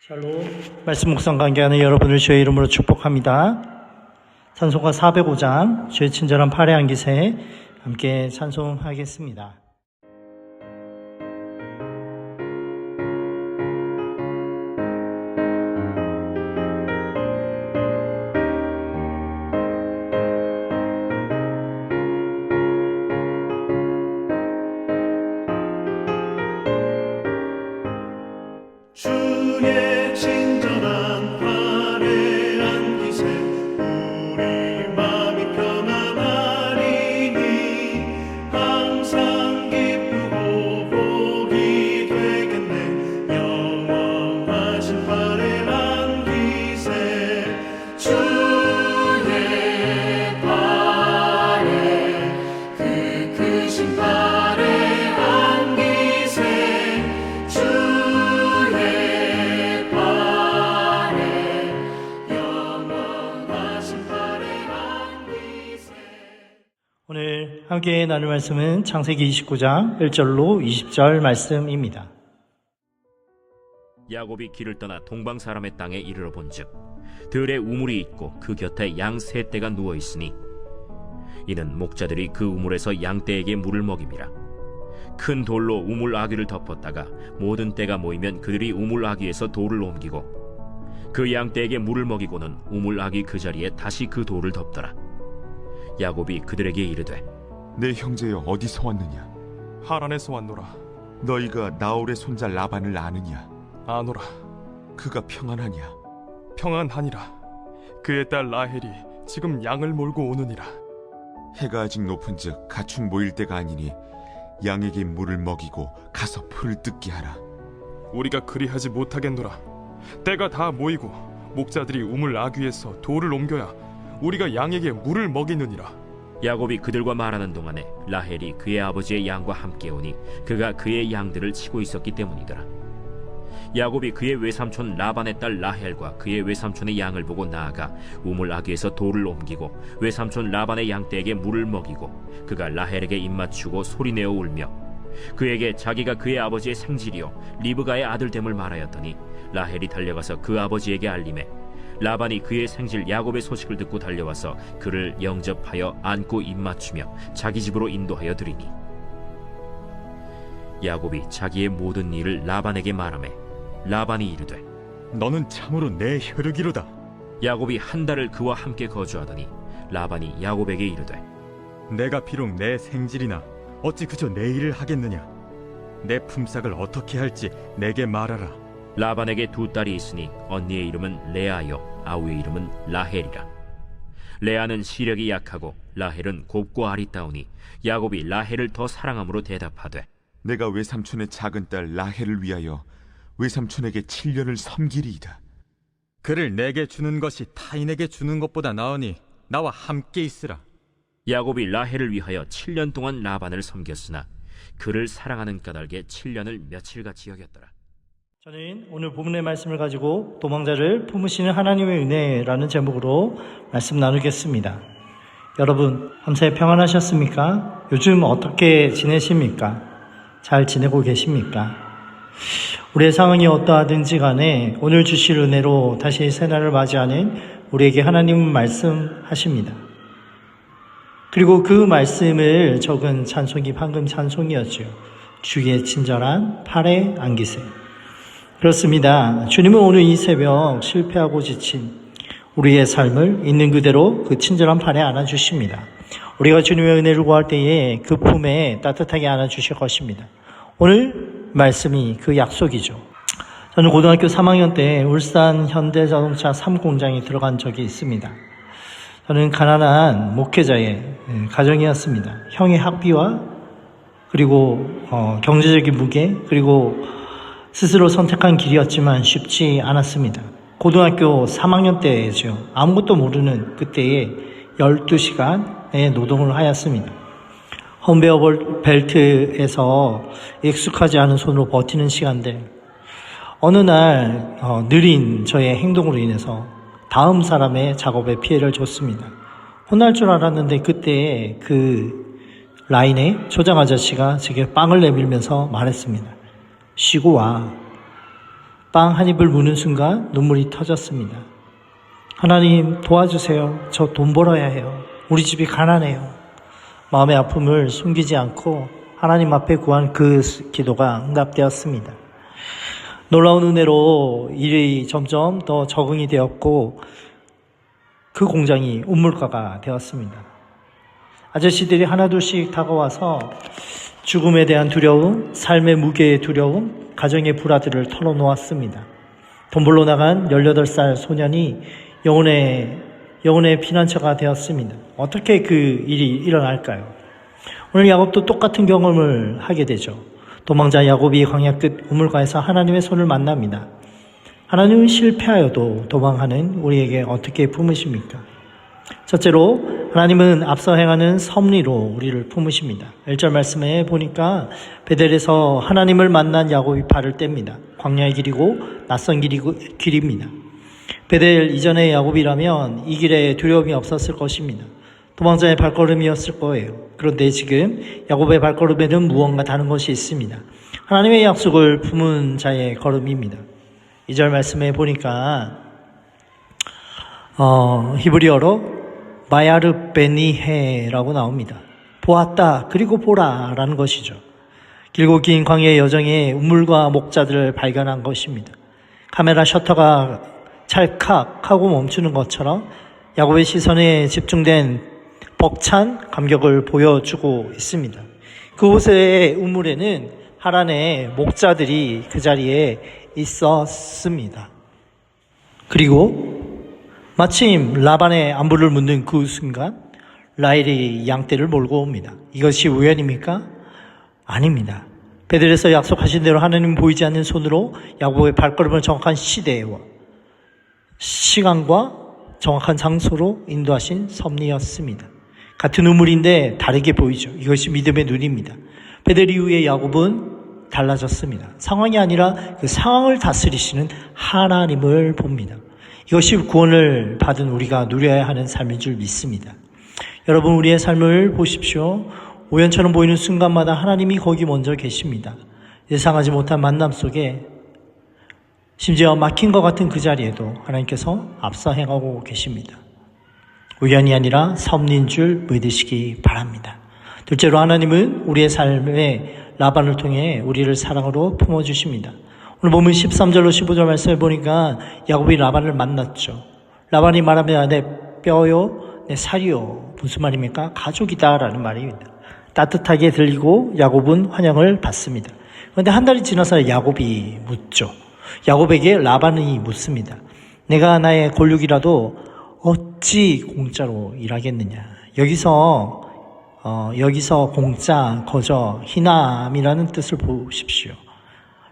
샬롬. 말씀 묵상 관계하는 여러분을 주의 이름으로 축복합니다. 찬송가 405장 주의 친절한 팔의 안기세 함께 찬송하겠습니다. 주의 친절한 팔에 안기세 우리 마음이 편안하리니 항상 기쁘고 복이 되겠네. 영원하신 팔에 안기세 주의 팔에 그 크신 팔에 안기세 오늘 함께 나눌 말씀은 창세기 29장 1절로 20절 말씀입니다. 야곱이 길을 떠나 동방 사람의 땅에 이르러 본즉 들에 우물이 있고 그 곁에 양 세 떼가 누워 있으니 이는 목자들이 그 우물에서 양 떼에게 물을 먹임이라. 큰 돌로 우물 아귀를 덮었다가 모든 떼가 모이면 그들이 우물 아귀에서 돌을 옮기고 그 양 떼에게 물을 먹이고는 우물 아귀 그 자리에 다시 그 돌을 덮더라. 야곱이 그들에게 이르되 내 형제여 어디서 왔느냐? 하란에서 왔노라. 너희가 나홀의 손자 라반을 아느냐? 아노라. 그가 평안하냐? 평안하니라. 그의 딸 라헬이 지금 양을 몰고 오느니라. 해가 아직 높은즉 가축 모일 때가 아니니 양에게 물을 먹이고 가서 풀을 뜯게 하라. 우리가 그리하지 못하겠노라. 때가 다 모이고 목자들이 우물 아귀에서 돌을 옮겨야 우리가 양에게 물을 먹이느니라. 야곱이 그들과 말하는 동안에 라헬이 그의 아버지의 양과 함께 오니 그가 그의 양들을 치고 있었기 때문이더라. 야곱이 그의 외삼촌 라반의 딸 라헬과 그의 외삼촌의 양을 보고 나아가 우물 아귀에서 돌을 옮기고 외삼촌 라반의 양떼에게 물을 먹이고 그가 라헬에게 입맞추고 소리내어 울며 그에게 자기가 그의 아버지의 생질이요 리브가의 아들됨을 말하였더니 라헬이 달려가서 그 아버지에게 알림해 라반이 그의 생질 야곱의 소식을 듣고 달려와서 그를 영접하여 안고 입맞추며 자기 집으로 인도하여 드리니 야곱이 자기의 모든 일을 라반에게 말하매 라반이 이르되 너는 참으로 내 혈육이로다. 야곱이 한 달을 그와 함께 거주하더니 라반이 야곱에게 이르되 내가 비록 내 생질이나 어찌 그저 내 일을 하겠느냐? 내 품삯을 어떻게 할지 내게 말하라. 라반에게 두 딸이 있으니 언니의 이름은 레아요 아우의 이름은 라헬이라. 레아는 시력이 약하고 라헬은 곱고 아리따우니 야곱이 라헬을 더 사랑함으로 대답하되 내가 외삼촌의 작은 딸 라헬을 위하여 외삼촌에게 7년을 섬기리이다. 그를 내게 주는 것이 타인에게 주는 것보다 나으니 나와 함께 있으라. 야곱이 라헬을 위하여 7년 동안 라반을 섬겼으나 그를 사랑하는 까닭에 7년을 며칠같이 여겼더라. 저는 오늘 본문의 말씀을 가지고 도망자를 품으시는 하나님의 은혜라는 제목으로 말씀 나누겠습니다. 여러분, 밤새 평안하셨습니까? 요즘 어떻게 지내십니까? 잘 지내고 계십니까? 우리의 상황이 어떠하든지 간에 오늘 주실 은혜로 다시 새날을 맞이하는 우리에게 하나님은 말씀하십니다. 그리고 그 말씀을 적은 찬송이 방금 찬송이었죠. 주의 친절한 팔에 안기세. 그렇습니다. 주님은 오늘 이 새벽 실패하고 지친 우리의 삶을 있는 그대로 그 친절한 팔에 안아주십니다. 우리가 주님의 은혜를 구할 때에 그 품에 따뜻하게 안아주실 것입니다. 오늘 말씀이 그 약속이죠. 저는 고등학교 3학년 때 울산 현대자동차 3공장에 들어간 적이 있습니다. 저는 가난한 목회자의 가정이었습니다. 형의 학비와 그리고 경제적인 무게 그리고 스스로 선택한 길이었지만 쉽지 않았습니다. 고등학교 3학년 때죠. 아무것도 모르는 그때에 12시간의 노동을 하였습니다. 홈베어 벨트에서 익숙하지 않은 손으로 버티는 시간들. 어느 날 느린 저의 행동으로 인해서 다음 사람의 작업에 피해를 줬습니다. 혼날 줄 알았는데 그때 그 라인에 초장 아저씨가 제게 빵을 내밀면서 말했습니다. 쉬고 와. 빵 한 입을 무는 순간 눈물이 터졌습니다. 하나님 도와주세요. 저 돈 벌어야 해요. 우리 집이 가난해요. 마음의 아픔을 숨기지 않고 하나님 앞에 구한 그 기도가 응답되었습니다. 놀라운 은혜로 일이 점점 더 적응이 되었고 그 공장이 운물가가 되었습니다. 아저씨들이 하나둘씩 다가와서 죽음에 대한 두려움, 삶의 무게의 두려움, 가정의 불화들을 털어놓았습니다. 돈 벌러 나간 18살 소년이 영혼의 피난처가 되었습니다. 어떻게 그 일이 일어날까요? 오늘 야곱도 똑같은 경험을 하게 되죠. 도망자 야곱이 광야 끝 우물가에서 하나님의 손을 만납니다. 하나님은 실패하여도 도망하는 우리에게 어떻게 품으십니까? 첫째로 하나님은 앞서 행하는 섭리로 우리를 품으십니다. 1절 말씀에 보니까 베델에서 하나님을 만난 야곱이 발을 뗍니다. 광야의 길이고 낯선 길입니다. 베델 이전의 야곱이라면 이 길에 두려움이 없었을 것입니다. 도망자의 발걸음이었을 거예요. 그런데 지금 야곱의 발걸음에는 무언가 다른 것이 있습니다. 하나님의 약속을 품은 자의 걸음입니다. 2절 말씀에 보니까 히브리어로 마야르 베니헤라고 나옵니다. 보았다 그리고 보라 라는 것이죠. 길고 긴 광야의 여정에 우물과 목자들을 발견한 것입니다. 카메라 셔터가 찰칵하고 멈추는 것처럼 야곱의 시선에 집중된 벅찬 감격을 보여주고 있습니다. 그곳의 우물에는 하란의 목자들이 그 자리에 있었습니다. 그리고 마침 라반의 안부를 묻는 그 순간 라헬이 양떼를 몰고 옵니다. 이것이 우연입니까? 아닙니다. 베델에서 약속하신 대로 하나님은 보이지 않는 손으로 야곱의 발걸음을 정확한 시대와 시간과 정확한 장소로 인도하신 섭리였습니다. 같은 우물인데 다르게 보이죠. 이것이 믿음의 눈입니다. 베델 이후에 야곱은 달라졌습니다. 상황이 아니라 그 상황을 다스리시는 하나님을 봅니다. 이것이 구원을 받은 우리가 누려야 하는 삶인 줄 믿습니다. 여러분, 우리의 삶을 보십시오. 우연처럼 보이는 순간마다 하나님이 거기 먼저 계십니다. 예상하지 못한 만남 속에 심지어 막힌 것 같은 그 자리에도 하나님께서 앞서 행하고 계십니다. 우연이 아니라 섭리인 줄 믿으시기 바랍니다. 둘째로 하나님은 우리의 삶에 라반을 통해 우리를 사랑으로 품어주십니다. 오늘 보면 13절로 15절 말씀을 보니까 야곱이 라반을 만났죠. 라반이 말하면 내 뼈요 내 살이요. 무슨 말입니까? 가족이다 라는 말입니다. 따뜻하게 들리고 야곱은 환영을 받습니다. 그런데 한 달이 지나서 야곱이 묻죠. 야곱에게 라반이 묻습니다. 내가 나의 골육이라도 어찌 공짜로 일하겠느냐. 여기서 공짜, 거저, 희남이라는 뜻을 보십시오.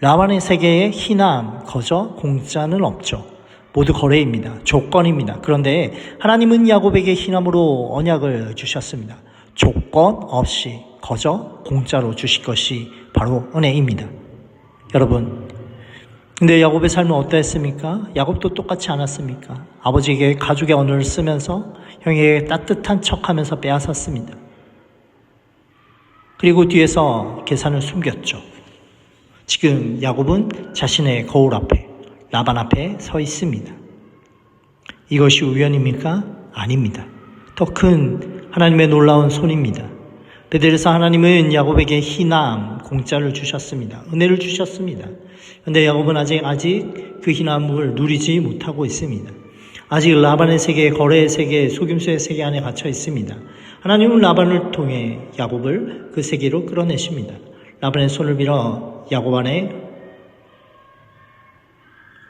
라반의 세계에 희남, 거저, 공짜는 없죠. 모두 거래입니다. 조건입니다. 그런데 하나님은 야곱에게 희남으로 언약을 주셨습니다. 조건 없이 거저 공짜로 주실 것이 바로 은혜입니다. 여러분, 근데 야곱의 삶은 어떠했습니까? 야곱도 똑같지 않았습니까? 아버지에게 가족의 언어를 쓰면서 형에게 따뜻한 척하면서 빼앗았습니다. 그리고 뒤에서 계산을 숨겼죠. 지금 야곱은 자신의 거울 앞에, 라반 앞에 서 있습니다. 이것이 우연입니까? 아닙니다. 더 큰 하나님의 놀라운 손입니다. 베델에서 하나님은 야곱에게 희남, 공짜를 주셨습니다. 은혜를 주셨습니다. 그런데 야곱은 아직 그 희남을 누리지 못하고 있습니다. 아직 라반의 세계, 거래의 세계, 속임수의 세계 안에 갇혀 있습니다. 하나님은 라반을 통해 야곱을 그 세계로 끌어내십니다. 라반의 손을 빌어 야곱 안에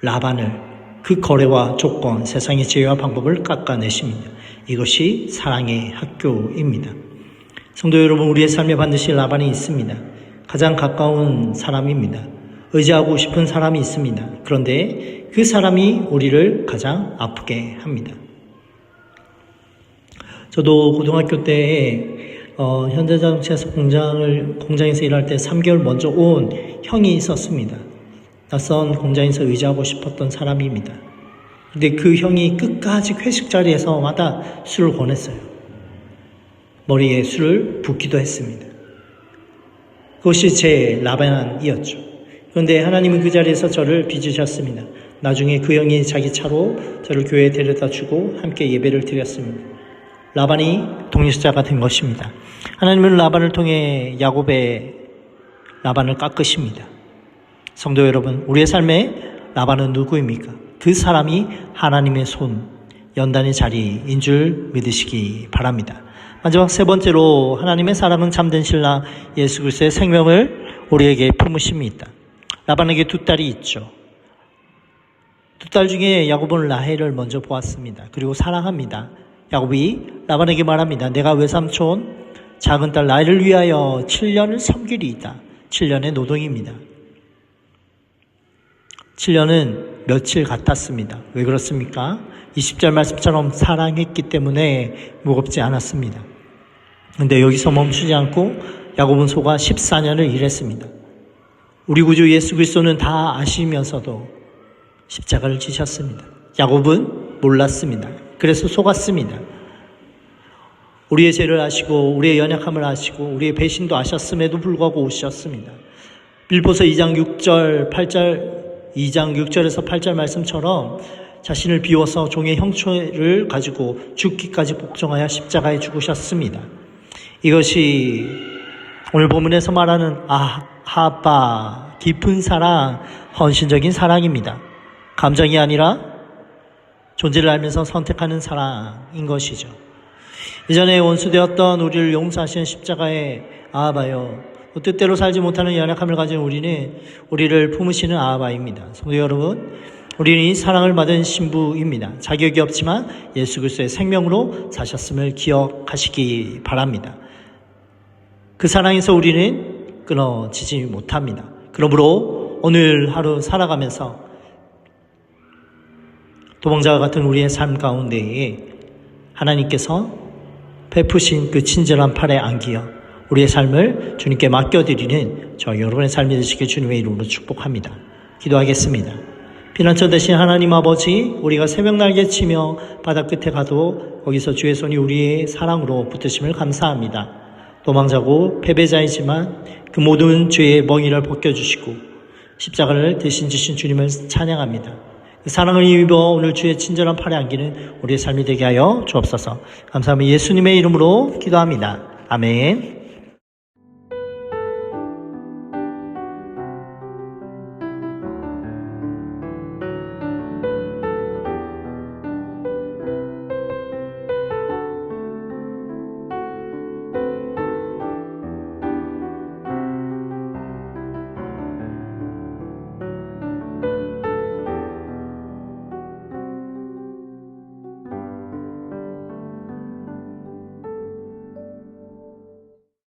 라반을 그 거래와 조건, 세상의 지혜와 방법을 깎아내십니다. 이것이 사랑의 학교입니다. 성도 여러분, 우리의 삶에 반드시 라반이 있습니다. 가장 가까운 사람입니다. 의지하고 싶은 사람이 있습니다. 그런데 그 사람이 우리를 가장 아프게 합니다. 저도 고등학교 때 현대자동차에서 공장에서 일할 때 3개월 먼저 온 형이 있었습니다. 낯선 공장에서 의지하고 싶었던 사람입니다. 근데 그 형이 끝까지 회식 자리에서마다 술을 권했어요. 머리에 술을 붓기도 했습니다. 그것이 제 라반이었죠. 그런데 하나님은 그 자리에서 저를 빚으셨습니다. 나중에 그 형이 자기 차로 저를 교회에 데려다 주고 함께 예배를 드렸습니다. 라반이 독립자가 된 것입니다. 하나님은 라반을 통해 야곱의 라반을 깎으십니다. 성도 여러분, 우리의 삶에 라반은 누구입니까? 그 사람이 하나님의 손, 연단의 자리인 줄 믿으시기 바랍니다. 마지막 세 번째로 하나님의 사랑은 참된 신랑 예수 그리스도의 생명을 우리에게 품으십니다. 라반에게 두 딸이 있죠. 두 딸 중에 야곱은 라헬을 먼저 보았습니다. 그리고 사랑합니다. 야곱이 라반에게 말합니다. 내가 외삼촌 작은 딸 라헬을 위하여 7년을 섬기리이다. 7년의 노동입니다. 7년은 며칠 같았습니다. 왜 그렇습니까? 20절 말씀처럼 사랑했기 때문에 무겁지 않았습니다. 그런데 여기서 멈추지 않고 야곱은 소가 14년을 일했습니다. 우리 구주 예수 그리스도는 다 아시면서도 십자가를 지셨습니다. 야곱은 몰랐습니다. 그래서 속았습니다. 우리의 죄를 아시고 우리의 연약함을 아시고 우리의 배신도 아셨음에도 불구하고 오셨습니다. 빌보서 2장 6절에서 8절 말씀처럼 자신을 비워서 종의 형체를 가지고 죽기까지 복종하여 십자가에 죽으셨습니다. 이것이 오늘 본문에서 말하는 아하바, 깊은 사랑, 헌신적인 사랑입니다. 감정이 아니라 존재를 알면서 선택하는 사랑인 것이죠. 이전에 원수되었던 우리를 용서하시는 십자가의 아하바요, 뜻대로 살지 못하는 연약함을 가진 우리를 품으시는 아하바입니다. 성도 여러분, 우리는 이 사랑을 받은 신부입니다. 자격이 없지만 예수 그리스도의 생명으로 사셨음을 기억하시기 바랍니다. 그 사랑에서 우리는 끊어지지 못합니다. 그러므로 오늘 하루 살아가면서 도망자와 같은 우리의 삶 가운데에 하나님께서 베푸신 그 친절한 팔에 안기어 우리의 삶을 주님께 맡겨드리는 저 여러분의 삶이 되시길 주님의 이름으로 축복합니다. 기도하겠습니다. 피난처 되신 하나님 아버지, 우리가 새벽 날개 치며 바다 끝에 가도 거기서 주의 손이 우리의 사랑으로 붙으심을 감사합니다. 도망자고 패배자이지만 그 모든 죄의 멍에를 벗겨주시고 십자가를 대신 지신 주님을 찬양합니다. 그 사랑을 입어 오늘 주의 친절한 팔에 안기는 우리의 삶이 되게 하여 주옵소서. 감사합니다. 예수님의 이름으로 기도합니다. 아멘.